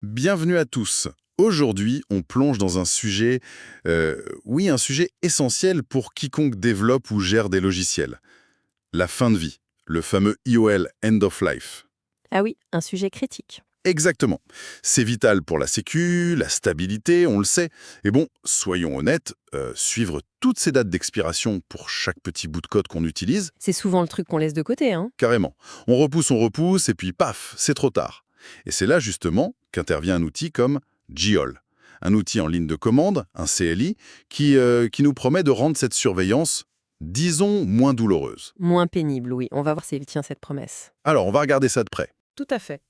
Bienvenue à tous. Aujourd'hui, on plonge dans un sujet, un sujet essentiel pour quiconque développe ou gère des logiciels. La fin de vie, le fameux EOL, End of Life. Ah oui, un sujet critique. Exactement. C'est vital pour la sécu, la stabilité, on le sait. Et bon, soyons honnêtes, suivre toutes ces dates d'expiration pour chaque petit bout de code qu'on utilise, C'est souvent le truc qu'on laisse de côté, hein. carrément. On repousse, et puis paf, c'est trop tard. Et c'est là justement qu'intervient un outil comme Geol, un outil en ligne de commande, un CLI, qui nous promet de rendre cette surveillance, disons, moins douloureuse. Moins pénible, oui. On va voir s'il tient cette promesse. Alors, on va regarder ça de près. Tout à fait.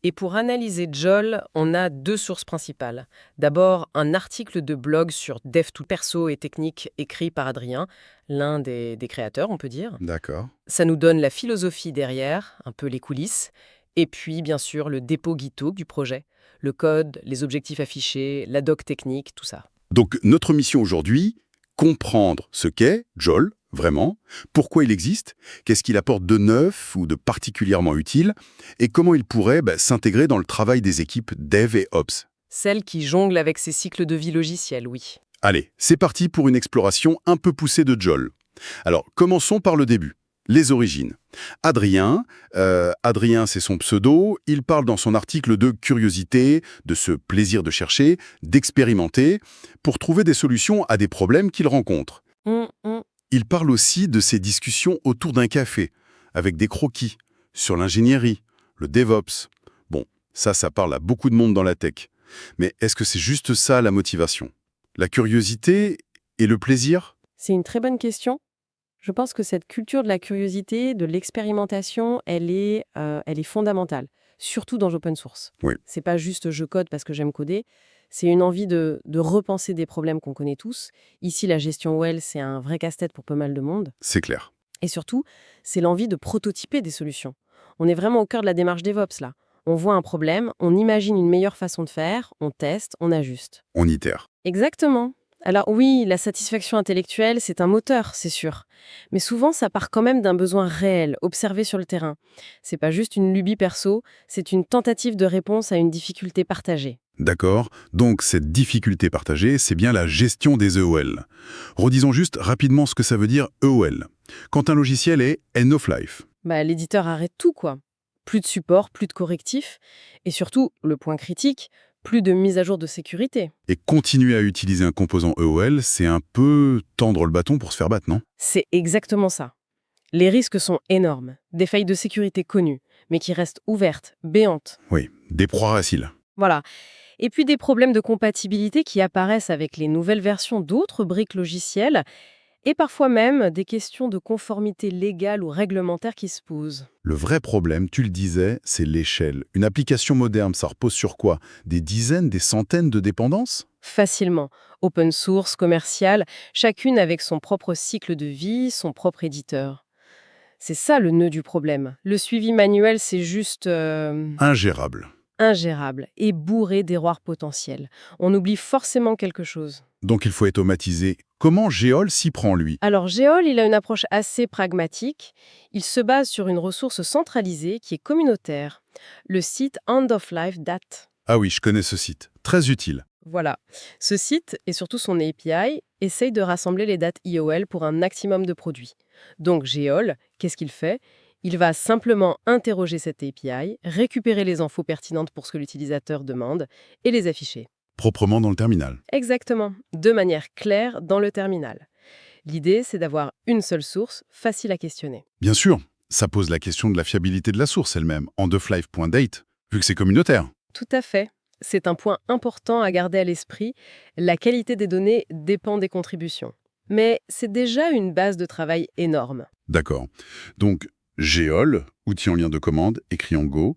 Et pour analyser Joel, on a deux sources principales. D'abord, un article de blog sur DevTools perso et technique écrit par Adrien, l'un des créateurs, on peut dire. D'accord. Ça nous donne la philosophie derrière, un peu les coulisses, et puis bien sûr le dépôt GitHub du projet, le code, les objectifs affichés, la doc technique, tout ça. Donc, notre mission aujourd'hui, comprendre ce qu'est Joel, vraiment, pourquoi il existe, qu'est-ce qu'il apporte de neuf ou de particulièrement utile, et comment il pourrait s'intégrer dans le travail des équipes Dev et Ops. Celle qui jongle avec ses cycles de vie logiciels, oui. Allez, c'est parti pour une exploration un peu poussée de Joel. Alors, commençons par le début, les origines. Adrien, c'est son pseudo, il parle dans son article de curiosité, de ce plaisir de chercher, d'expérimenter, pour trouver des solutions à des problèmes qu'il rencontre. Il parle aussi de ses discussions autour d'un café, avec des croquis, sur l'ingénierie, le DevOps. Bon, ça parle à beaucoup de monde dans la tech. Mais est-ce que c'est juste ça la motivation? La curiosité et le plaisir? C'est une très bonne question. Je pense que cette culture de la curiosité, de l'expérimentation, elle est fondamentale, surtout dans l'open source. Oui. C'est pas juste je code parce que j'aime coder, c'est une envie de repenser des problèmes qu'on connaît tous. Ici, la gestion OL, c'est un vrai casse-tête pour pas mal de monde. C'est clair. Et surtout, c'est l'envie de prototyper des solutions. On est vraiment au cœur de la démarche DevOps, là. On voit un problème, on imagine une meilleure façon de faire, on teste, on ajuste. On itère. Exactement. Alors oui, la satisfaction intellectuelle, c'est un moteur, c'est sûr. Mais souvent, ça part quand même d'un besoin réel, observé sur le terrain. C'est pas juste une lubie perso, c'est une tentative de réponse à une difficulté partagée. D'accord. Donc, cette difficulté partagée, c'est bien la gestion des EOL. Redisons juste rapidement ce que ça veut dire EOL. Quand un logiciel est end of life. L'éditeur arrête tout, quoi. Plus de support, plus de correctifs, et surtout, le point critique, plus de mise à jour de sécurité. Et continuer à utiliser un composant EOL, c'est un peu tendre le bâton pour se faire battre, non? C'est exactement ça. Les risques sont énormes. Des failles de sécurité connues, mais qui restent ouvertes, béantes. Oui, des proies faciles. Voilà. Et puis des problèmes de compatibilité qui apparaissent avec les nouvelles versions d'autres briques logicielles, et parfois même des questions de conformité légale ou réglementaire qui se posent. Le vrai problème, tu le disais, c'est l'échelle. Une application moderne, ça repose sur quoi? Des dizaines, des centaines de dépendances? Facilement. Open source, commercial, chacune avec son propre cycle de vie, son propre éditeur. C'est ça le nœud du problème. Le suivi manuel, c'est juste Ingérable. ingérable et bourré d'erreurs potentielles. On oublie forcément quelque chose. Donc il faut automatiser. Comment Geol s'y prend, lui? Alors Geol, il a une approche assez pragmatique. Il se base sur une ressource centralisée qui est communautaire, le site End of Life Dat. Ah oui, je connais ce site. Très utile. Voilà. Ce site, et surtout son API, essaye de rassembler les dates IOL pour un maximum de produits. Donc Geol, qu'est-ce qu'il fait? Il va simplement interroger cette API, récupérer les infos pertinentes pour ce que l'utilisateur demande et les afficher. Proprement dans le terminal. Exactement, de manière claire dans le terminal. L'idée, c'est d'avoir une seule source, facile à questionner. Bien sûr, ça pose la question de la fiabilité de la source elle-même, endoflife.date, vu que c'est communautaire. Tout à fait. C'est un point important à garder à l'esprit. La qualité des données dépend des contributions. Mais c'est déjà une base de travail énorme. D'accord. Donc, Geol, outil en lien de commande, écrit en Go,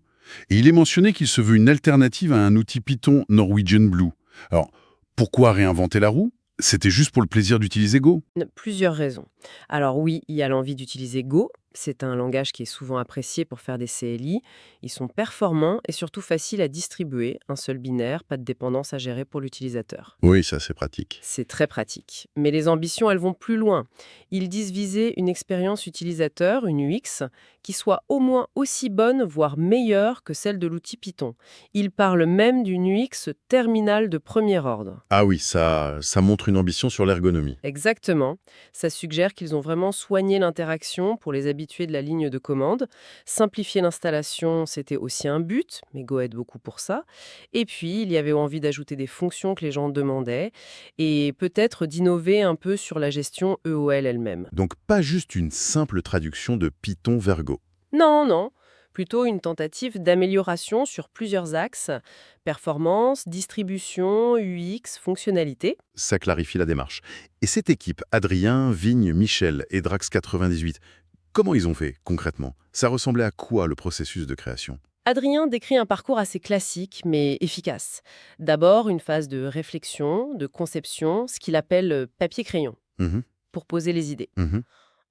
et il est mentionné qu'il se veut une alternative à un outil Python Norwegian Blue. Alors, pourquoi réinventer la roue? C'était juste pour le plaisir d'utiliser Go? Plusieurs raisons. Alors oui, il y a l'envie d'utiliser Go, C'est un langage qui est souvent apprécié pour faire des CLI. Ils sont performants et surtout faciles à distribuer. Un seul binaire, pas de dépendance à gérer pour l'utilisateur. Oui, ça c'est pratique. C'est très pratique. Mais les ambitions, elles vont plus loin. Ils disent viser une expérience utilisateur, une UX, qui soit au moins aussi bonne, voire meilleure que celle de l'outil Python. Ils parlent même d'une UX terminale de premier ordre. Ah oui, ça montre une ambition sur l'ergonomie. Exactement. Ça suggère qu'ils ont vraiment soigné l'interaction pour les habitués de la ligne de commande. Simplifier l'installation, c'était aussi un but, mais Go aide beaucoup pour ça. Et puis, il y avait envie d'ajouter des fonctions que les gens demandaient et peut-être d'innover un peu sur la gestion EOL elle-même. Donc pas juste une simple traduction de Python vers Go. Non, non. Plutôt une tentative d'amélioration sur plusieurs axes. Performance, distribution, UX, fonctionnalité. Ça clarifie la démarche. Et cette équipe, Adrien, Vigne, Michel et Drax98, comment ils ont fait concrètement? Ça ressemblait à quoi le processus de création? Adrien décrit un parcours assez classique, mais efficace. D'abord, une phase de réflexion, de conception, ce qu'il appelle papier-crayon, Mhm, pour poser les idées. mhm.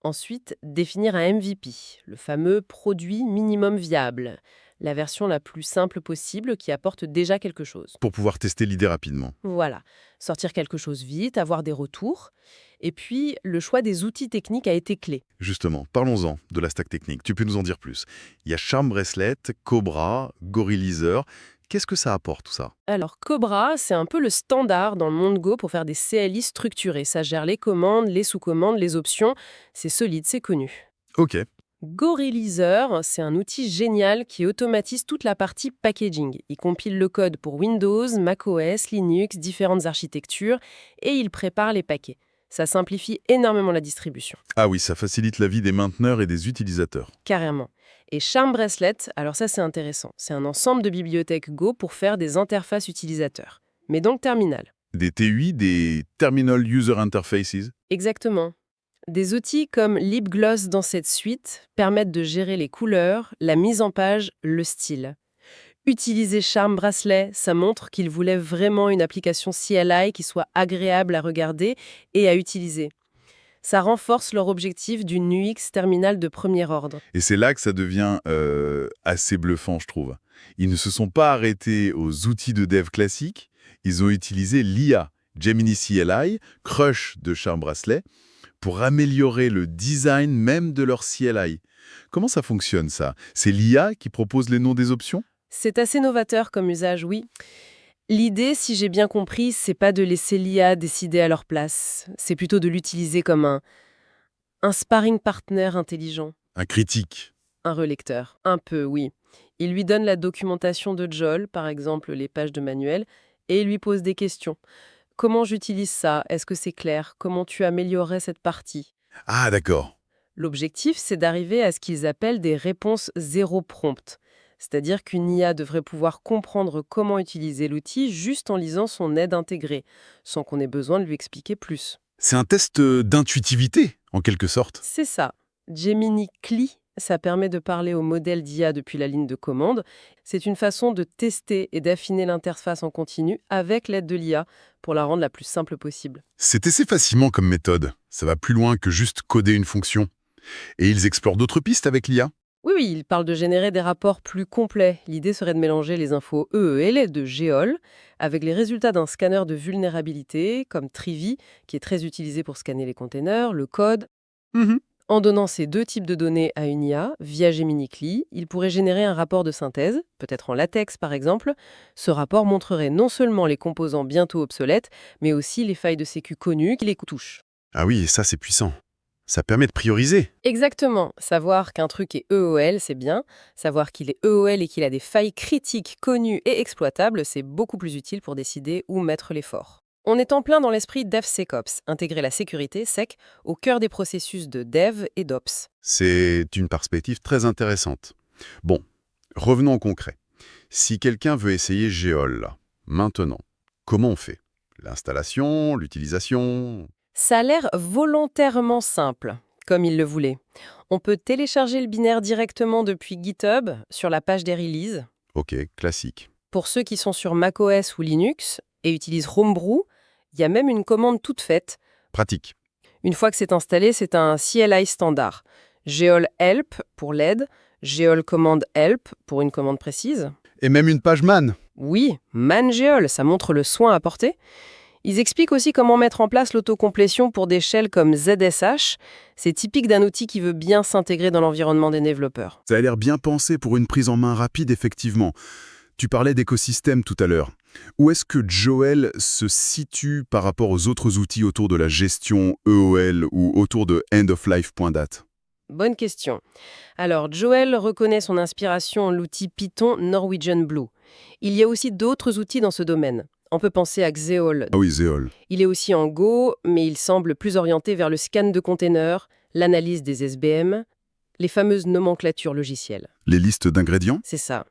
Ensuite, définir un MVP, le fameux produit minimum viable, la version la plus simple possible qui apporte déjà quelque chose. Pour pouvoir tester l'idée rapidement. Voilà, sortir quelque chose vite, avoir des retours. Et puis, le choix des outils techniques a été clé. Justement, parlons-en de la stack technique. Tu peux nous en dire plus? Il y a Charm Bracelet, Cobra, Gorillizer. Qu'est-ce que ça apporte tout ça? Alors, Cobra, c'est un peu le standard dans le monde Go pour faire des CLI structurés. Ça gère les commandes, les sous-commandes, les options. C'est solide, c'est connu. Ok, Gorillizer, c'est un outil génial qui automatise toute la partie packaging. Il compile le code pour Windows, macOS, Linux, différentes architectures et il prépare les paquets. Ça simplifie énormément la distribution, ah oui, ça facilite la vie des mainteneurs et des utilisateurs. carrément. Et Charm Bracelet, alors ça c'est intéressant, c'est un ensemble de bibliothèques Go pour faire des interfaces utilisateurs, mais dans le terminal. Des TUI, des Terminal User Interfaces. Exactement. Des outils comme LibGloss dans cette suite permettent de gérer les couleurs, la mise en page, le style. Utiliser Charm Bracelet, ça montre qu'ils voulaient vraiment une application CLI qui soit agréable à regarder et à utiliser. Ça renforce leur objectif d'une UX terminale de premier ordre. Et c'est là que ça devient assez bluffant, je trouve. Ils ne se sont pas arrêtés aux outils de dev classiques, ils ont utilisé l'IA, Gemini CLI, Crush de Charm Bracelet, pour améliorer le design même de leur CLI. Comment ça fonctionne, ça? C'est l'IA qui propose les noms des options? C'est assez novateur comme usage, oui. L'idée, si j'ai bien compris, c'est pas de laisser l'IA décider à leur place. C'est plutôt de l'utiliser comme un sparring partner intelligent. Un critique. Un relecteur. Un peu, oui. Il lui donne la documentation de Joel, par exemple les pages de manuel, et il lui pose des questions. Comment j'utilise ça? Est-ce que c'est clair? Comment tu améliorerais cette partie? Ah, d'accord. L'objectif, c'est d'arriver à ce qu'ils appellent des réponses zéro prompt. C'est-à-dire qu'une IA devrait pouvoir comprendre comment utiliser l'outil juste en lisant son aide intégrée, sans qu'on ait besoin de lui expliquer plus. C'est un test d'intuitivité, en quelque sorte. C'est ça. Gemini CLI, ça permet de parler au modèle d'IA depuis la ligne de commande. C'est une façon de tester et d'affiner l'interface en continu avec l'aide de l'IA pour la rendre la plus simple possible. C'est assez facilement comme méthode. Ça va plus loin que juste coder une fonction. Et ils explorent d'autres pistes avec l'IA? Oui, oui, il parle de générer des rapports plus complets. L'idée serait de mélanger les infos EEL de Geol avec les résultats d'un scanner de vulnérabilité comme Trivi, qui est très utilisé pour scanner les containers, le code. Mhm. En donnant ces deux types de données à une IA, via Gemini CLI, il pourrait générer un rapport de synthèse, peut-être en latex par exemple. Ce rapport montrerait non seulement les composants bientôt obsolètes, mais aussi les failles de sécu connues qui les touchent. Ah oui, et ça c'est puissant. Ça permet de prioriser. Exactement. Savoir qu'un truc est EOL, c'est bien. Savoir qu'il est EOL et qu'il a des failles critiques connues et exploitables, c'est beaucoup plus utile pour décider où mettre l'effort. On est en plein dans l'esprit DevSecOps, intégrer la sécurité, SEC, au cœur des processus de Dev et d'Ops. C'est une perspective très intéressante. Bon, revenons au concret. Si quelqu'un veut essayer Geol, là, maintenant, comment on fait? L'installation, l'utilisation? Ça a l'air volontairement simple, comme il le voulait. On peut télécharger le binaire directement depuis GitHub, sur la page des releases. Ok, classique. Pour ceux qui sont sur macOS ou Linux et utilisent Homebrew, il y a même une commande toute faite. Pratique. Une fois que c'est installé, c'est un CLI standard. Geol help pour l'aide, Geol command help pour une commande précise. Et même une page man. Oui, man-geol, ça montre le soin apporté. Ils expliquent aussi comment mettre en place l'autocomplétion pour des shells comme ZSH. C'est typique d'un outil qui veut bien s'intégrer dans l'environnement des développeurs. Ça a l'air bien pensé pour une prise en main rapide, effectivement. Tu parlais d'écosystème tout à l'heure. Où est-ce que Joel se situe par rapport aux autres outils autour de la gestion EOL ou autour de end-of-life.dat? Bonne question. Alors, Joel reconnaît son inspiration l'outil Python Norwegian Blue. Il y a aussi d'autres outils dans ce domaine. On peut penser à Xeol. Ah oui, Xeol. Il est aussi en Go, mais il semble plus orienté vers le scan de containers, l'analyse des SBM, les fameuses nomenclatures logicielles. Les listes d'ingrédients? C'est ça.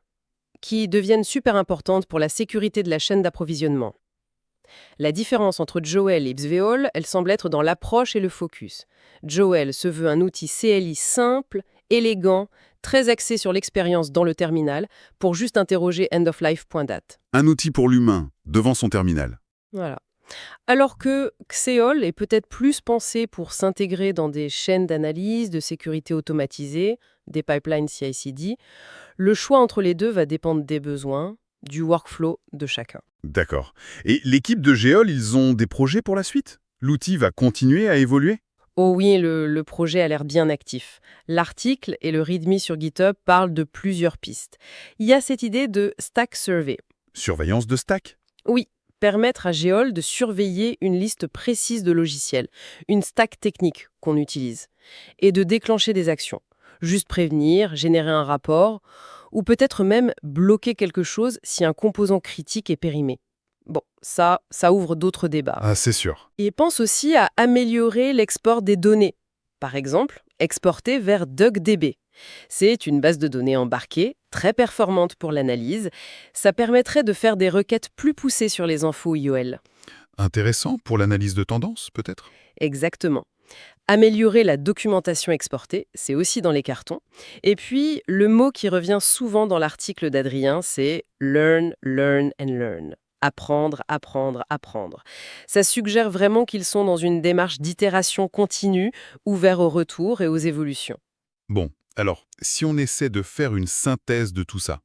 Qui deviennent super importantes pour la sécurité de la chaîne d'approvisionnement. La différence entre Joel et Xeol, elle semble être dans l'approche et le focus. Joel se veut un outil CLI simple, élégant, très axé sur l'expérience dans le terminal, pour juste interroger endoflife.dat. Un outil pour l'humain, devant son terminal. Voilà. Alors que Xeol est peut-être plus pensé pour s'intégrer dans des chaînes d'analyse, de sécurité automatisées, des pipelines CI/CD, le choix entre les deux va dépendre des besoins, du workflow de chacun. D'accord. Et l'équipe de Géol, ils ont des projets pour la suite? L'outil va continuer à évoluer? Oh oui, le projet a l'air bien actif. L'article et le README sur GitHub parlent de plusieurs pistes. Il y a cette idée de stack survey. Surveillance de stack? Oui, permettre à Geol de surveiller une liste précise de logiciels, une stack technique qu'on utilise, et de déclencher des actions. Juste prévenir, générer un rapport, ou peut-être même bloquer quelque chose si un composant critique est périmé. Bon, ça ouvre d'autres débats. Ah, c'est sûr. Il pense aussi à améliorer l'export des données. Par exemple, exporter vers DuckDB. C'est une base de données embarquée, très performante pour l'analyse. Ça permettrait de faire des requêtes plus poussées sur les infos IOL. Intéressant pour l'analyse de tendance, peut-être? Exactement. Améliorer la documentation exportée, c'est aussi dans les cartons. Et puis, le mot qui revient souvent dans l'article d'Adrien, c'est « learn, learn and learn ». Apprendre, apprendre, apprendre. Ça suggère vraiment qu'ils sont dans une démarche d'itération continue, ouvert au retour et aux évolutions. Bon, alors, si on essaie de faire une synthèse de tout ça,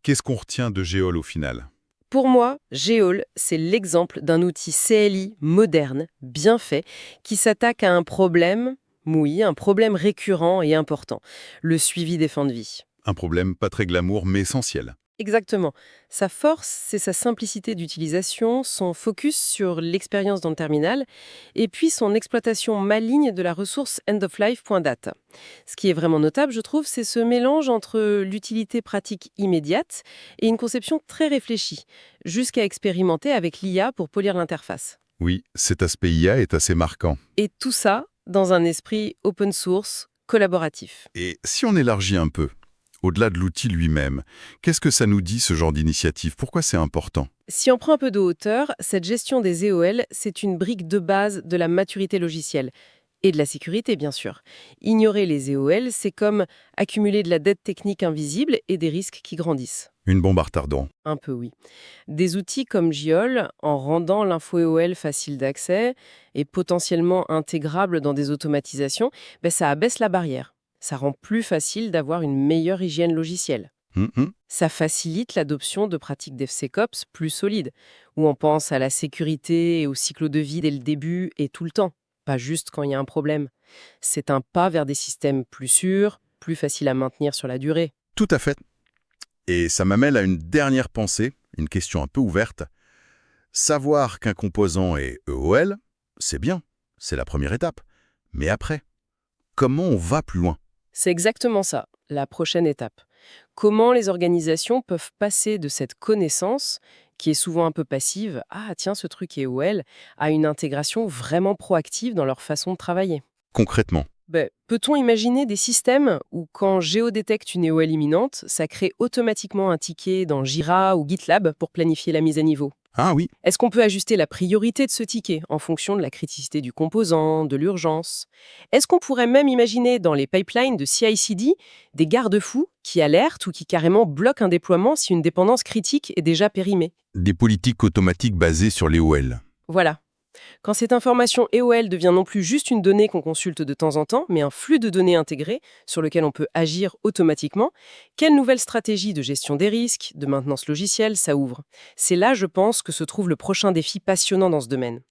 qu'est-ce qu'on retient de Géol au final? Pour moi, Geol, c'est l'exemple d'un outil CLI moderne, bien fait, qui s'attaque à un problème, oui, un problème récurrent et important, le suivi des fins de vie. Un problème pas très glamour, mais essentiel. Exactement. Sa force, c'est sa simplicité d'utilisation, son focus sur l'expérience dans le terminal, et puis son exploitation maligne de la ressource endoflife.dat. Ce qui est vraiment notable, je trouve, c'est ce mélange entre l'utilité pratique immédiate et une conception très réfléchie, jusqu'à expérimenter avec l'IA pour polir l'interface. Oui, cet aspect IA est assez marquant. Et tout ça dans un esprit open source, collaboratif. Et si on élargit un peu, au-delà de l'outil lui-même, qu'est-ce que ça nous dit, ce genre d'initiative? Pourquoi c'est important? Si on prend un peu de hauteur, cette gestion des EOL, c'est une brique de base de la maturité logicielle. Et de la sécurité, bien sûr. Ignorer les EOL, c'est comme accumuler de la dette technique invisible et des risques qui grandissent. Une bombe à retardant. Un peu, oui. Des outils comme Geol, en rendant l'info EOL facile d'accès et potentiellement intégrable dans des automatisations, ça abaisse la barrière. Ça rend plus facile d'avoir une meilleure hygiène logicielle. Ça facilite l'adoption de pratiques DevSecOps plus solides, où on pense à la sécurité et au cycle de vie dès le début et tout le temps, pas juste quand il y a un problème. C'est un pas vers des systèmes plus sûrs, plus faciles à maintenir sur la durée. Tout à fait. Et ça m'amène à une dernière pensée, une question un peu ouverte. Savoir qu'un composant est EOL, c'est bien, c'est la première étape. Mais après, comment on va plus loin? C'est exactement ça, la prochaine étape. Comment les organisations peuvent passer de cette connaissance, qui est souvent un peu passive, « Ah, tiens, ce truc est EOL », à une intégration vraiment proactive dans leur façon de travailler. Concrètement. Peut-on imaginer des systèmes où, quand Géo détecte une EOL imminente, ça crée automatiquement un ticket dans Jira ou GitLab pour planifier la mise à niveau? Ah oui. Est-ce qu'on peut ajuster la priorité de ce ticket en fonction de la criticité du composant, de l'urgence? Est-ce qu'on pourrait même imaginer dans les pipelines de CI/CD des garde-fous qui alertent ou qui carrément bloquent un déploiement si une dépendance critique est déjà périmée? Des politiques automatiques basées sur les OL. Voilà. Quand cette information EOL devient non plus juste une donnée qu'on consulte de temps en temps, mais un flux de données intégré sur lequel on peut agir automatiquement, quelle nouvelle stratégie de gestion des risques, de maintenance logicielle, ça ouvre? C'est là, je pense, que se trouve le prochain défi passionnant dans ce domaine.